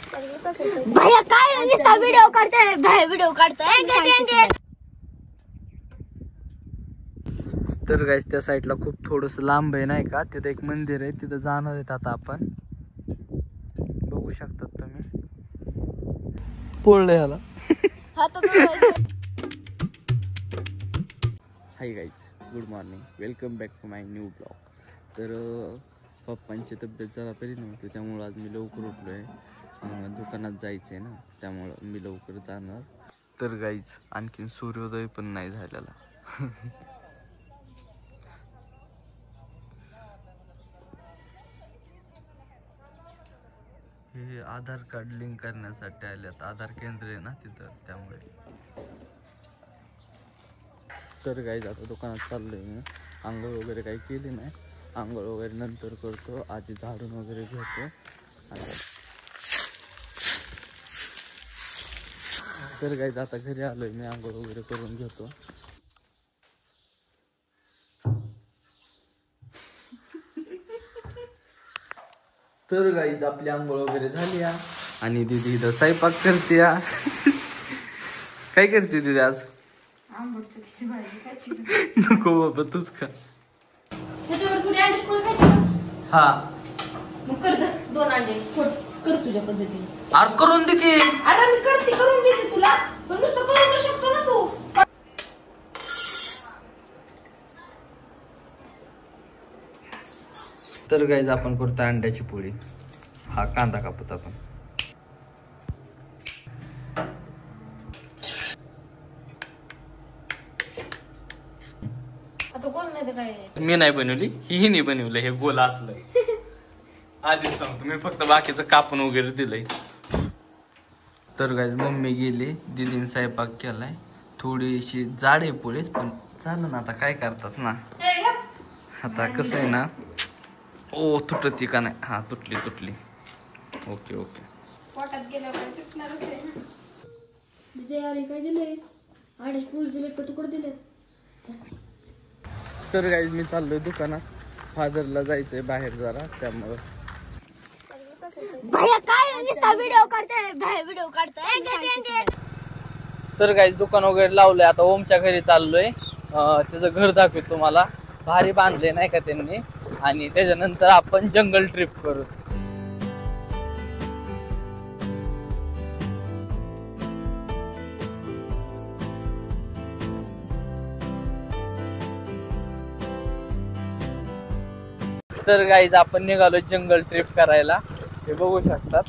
भैया काय नुसता व्हिडिओ काढतोय, व्हिडिओ काढतोय। तर गाइस त्या साईडला खूप थोडस लांब आहे नाही का, तिथे एक मंदिर आहे, तिथे जाणार आहेत आता आपण। बघू शकतात तुम्ही, पोळले ह्याला। Hi guys, good morning, welcome back to my new blog. तर पप्पांची तब्येत जरा बरी नव्हती, त्यामुळे आज मी लवकर उठलो आहे। दुकानात जायचं आहे ना, त्यामुळं मी लवकर जाणार। तर गाइस आणखीन सूर्योदय पण नाही झालेला। हे आधार कार्ड लिंक करण्यासाठी आलेत, आधार केंद्र आहे ना तिथं, त्यामुळे। तर गाइस आता दुकानात चाललोय मी, आंघोळ वगैरे काही केली नाही, आंघोळ वगैरे नंतर करतो, आधी झाडून वगैरे घेतो। तर गाइस आता घरी आलोय मी, आंघोळ वगैरे करून घेतो। तर गाइस आपली आंघोळ वगैरे झाली आणि दीदी इथं स्वयंपाक करते। काय करते दीदी आज? नको बाबा, तूच खा। हा मग कर दोन अंडे कर तुझ्या पद्धतीने। अरे करून दे की। अरे मी करते, करून देते तुला, पण नुसतं करून तर शकतो ना तू। तर गाइस आपण करतो अंड्याची पोळी। हा कांदा कापत आपण। आता कोण नाही काय, मी नाही बनवली, ही नाही बनवलं, हे गोल असलंय। आधीच सांगतो मी, फक्त बाकीचं कापून वगैरे दिलंय। तर गाइस मम्मी गेली, दीदीने स्वयंपाक केलाय, थोडीशी जाड आहे पोळी, पण चालेल ना, आता काय करतात ना। आता कसं आहे ना, ओ तुटती का नाही? हा तुटली। Okay okay. पोटात गेल्यावर सुटणारच आहे ना। दीदी अरे काय दिलंय? अडीच फुल दिले का तुकडे दिले? तर गाइस मी चाललोय दुकानात, फादरला जायचंय बाहेर जरा, त्यामुळं। भैया काय नुसता व्हिडिओ काढतोय, व्हिडिओ काढतोय। तर गाइस दुकान वगैरे लावलंय, आता ओमच्या घरी चाललोय, त्याचं घर दाखवतो तुम्हाला, भारी बांधले नाही का त्यांनी, आणि त्याच्यानंतर आपण जंगल ट्रिप करू। तर गाइस आपण निघालो जंगल ट्रिप करायला, हे बघू शकतात।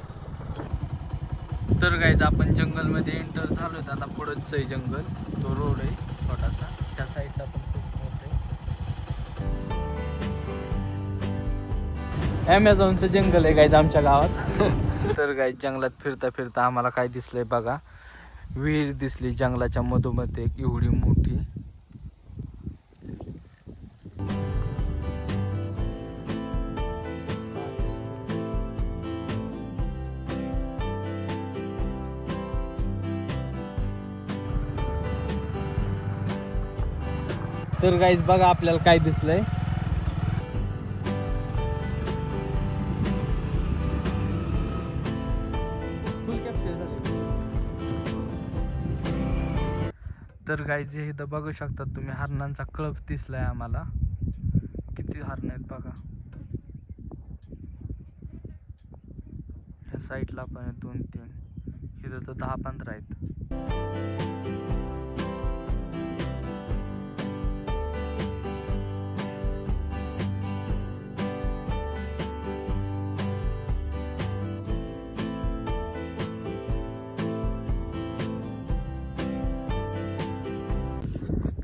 तर गाइस आपण जंगल मध्ये एंटर झालोय, आता पुढेच आहे जंगल, तो रोड आहे छोटासा, त्या साईडला पण खूप मोठं आहे। अमेझॉनचं जंगल आहे गाइस आमच्या गावात। तर गाइस जंगलात फिरता फिरता आम्हाला काय दिसलंय बघा, विहीर दिसली जंगलाच्या मधोमध, एक एवढी मोठी। तर गाइस बघा आपल्याला काय दिसलंय, फुल कॅप्चर झालं। तर गाइस इथं बघू शकतात तुम्ही, हरणांचा कळप दिसलाय आम्हाला, किती हरण आहेत बघा। ह्या साईडला पण 2-3, इथं तर 10-15 आहेत।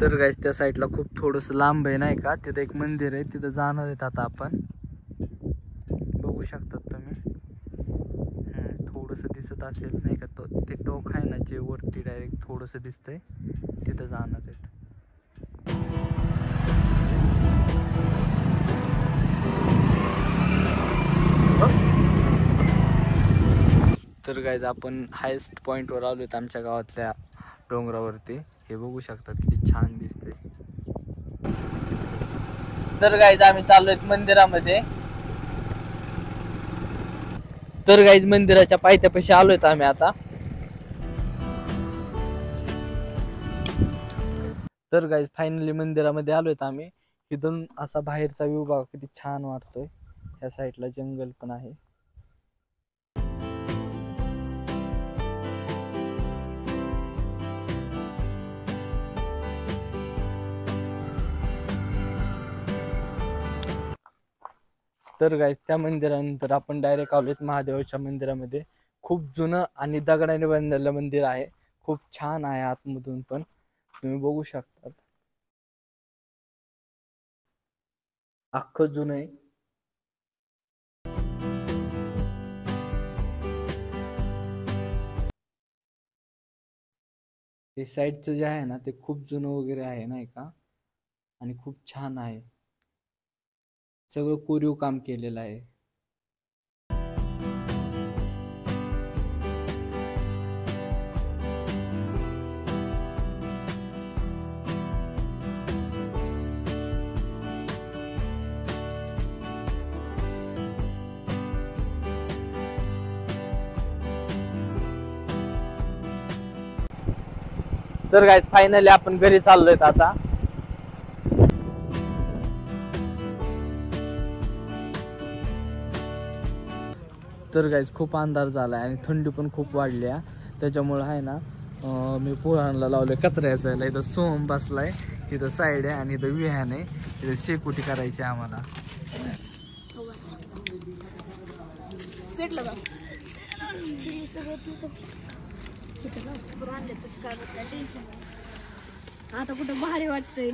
तर गाइस त्या साईडला खूप थोडस लांब आहे नाही का, तिथे एक मंदिर आहे, तिथे जाणार आहेत आता आपण। बघू शकतात तुम्ही, थोडस दिसत असेल नाही का, तो ते टोक आहे ना जे वरती डायरेक्ट थोडस दिसतंय, तिथे जाणार आहेत। तर गाइस आपण हायेस्ट पॉइंट वर आलोय आमच्या गावातल्या डोंगरावरती, हे बघू शकतात किती छान दिसतंय। तर गाइस आम्ही चाललोय मंदिरामध्ये। तर गाईज मंदिराच्या पायथ्यापाशी आलोय आम्ही आता. तर गाईज फायनली मंदिरामध्ये आलोय आम्ही. इथून असा बाहेरचा व्ह्यू बघा किती छान वाटतोय. या साईडला जंगल पण आहे. तर गाईज त्या मंदिरानंतर आपण डायरेक्ट आलोय महादेवाच्या मंदिरामध्ये. खूप जुनं आणि दगडाने बांधलेलं मंदिर आहे. खूप छान आहे. आतमधून पण तुम्ही बघू शकता. अख्खं जुनं आहे. ते साईडचं जे आहे ना ते खूप जुनं वगैरे आहे नाही का. आणि खूप छान आहे. सगळं कोरीव काम केलेलं आहे. तर गाईज फायनली आपण घरी चाललोय आता. तर गाईज खूप अंधार झालाय आणि थंडी पण खूप वाढली आहे. त्याच्यामुळे आहे ना मी पोरांना लावलंय कचरा याचायला. इथं सोहम बसलाय, इथं साईड आहे आणि इथं विहान आहे. इथं शेकोटी करायची आम्हाला. आता कुठं भारी वाटतंय.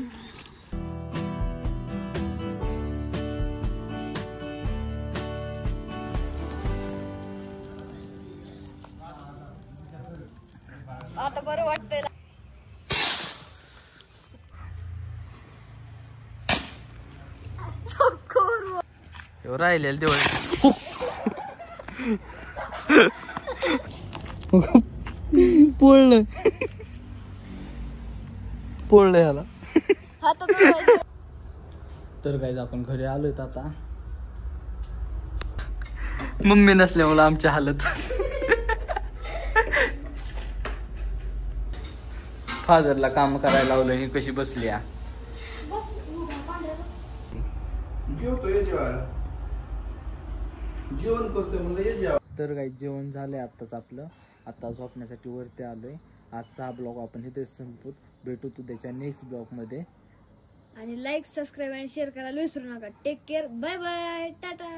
आता बरं वाटतंय. राहिलेलं तेवढं पोळलं पोळलं याला. तर गाईज आपण घरी आलोय आता. मम्मी नसल्यामुळे आमची हालत. फादरला काम करायला लावलं ही कशी बसली. जेवण करतोय म्हणलं. तर काही जेवण झालंय आत्ताच आपलं. आता झोपण्यासाठी वरती आलोय. आजचा हा ब्लॉग आपण इथे संपवू. भेटू त्याच्या नेक्स्ट ब्लॉग मध्ये. आणि लाईक सबस्क्राईब आणि शेअर करायला विसरू नका. Take care. Bye bye. Tata.